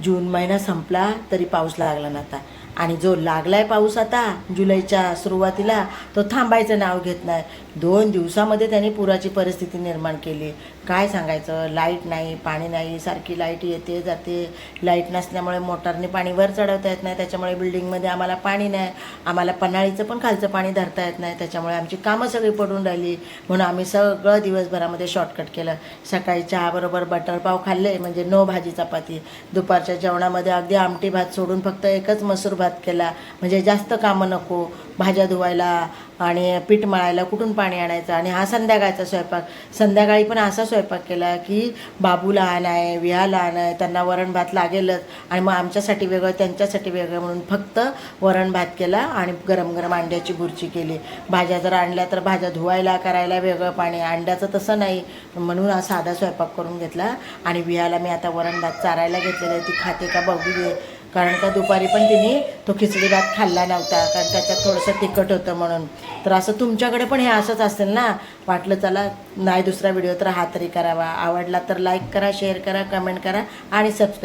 जून महिना संपला तरी पाऊस लागला नव्हता आणि जो लागलाय पाऊस आता जुलैच्या सुरुवातीला तो थांबायचं नाव घेत नाही. 2 दिवसामध्ये त्यांनी पुराची परिस्थिती निर्माण केली. काय सांगायचं, लाईट नाही, पाणी नाही, सारखी लाईट येते जाते. लाईट नसल्यामुळे मोटारने पाणी वर चढवता येत नाही, त्याच्यामुळे बिल्डिंगमध्ये आम्हाला पाणी नाही. आम्हाला पन्हाळीचं पण खालचं पाणी धरता येत नाही, त्याच्यामुळे आमची कामं सगळी पडून राहिली. म्हणून आम्ही सगळं दिवसभरामध्ये शॉर्टकट केलं. सकाळी चहाबरोबर बटर पाव खाल्ले, म्हणजे नो भाजी चपाती. दुपारच्या जेवणामध्ये अगदी आमटी भात सोडून फक्त एकच मसूर भात केला, म्हणजे जास्त कामं नको. भाज्या धुवायला आणि पीठ मळायला कुठून पाणी आणायचं. आणि हा संध्याकाळचा स्वयंपाक. संध्याकाळी पण असा स्वयंपाक केला की बाबू लहान आहे, विहा लहान आहे, त्यांना वरण भात लागेलच. आणि मग आमच्यासाठी वेगळं त्यांच्यासाठी वेगळं म्हणून फक्त वरण भात केला आणि गरम गरम अंड्याची भुर्जी केली. भाज्या जर आणल्या तर भाज्या धुवायला करायला वेगळं पाणी, अंड्याचं तसं नाही, म्हणून हा साधा स्वयंपाक करून घेतला. आणि विहाला मी आता वरण भात चारायला घेतलेला आहे, ती खाते का बघू दे. कारण का दुपारी पण तिने तो खिचडी भात खाल्ला नव्हता, कारण त्याच्यात थोडंसं तिखट होतं म्हणून. तर असं तुमच्याकडे पण हे असंच असेल ना. वाटलं चला नाही दुसरा व्हिडिओ तर हा तरी करावा. आवडला तर लाईक करा, शेअर करा, कमेंट करा आणि सबस्क्राईब.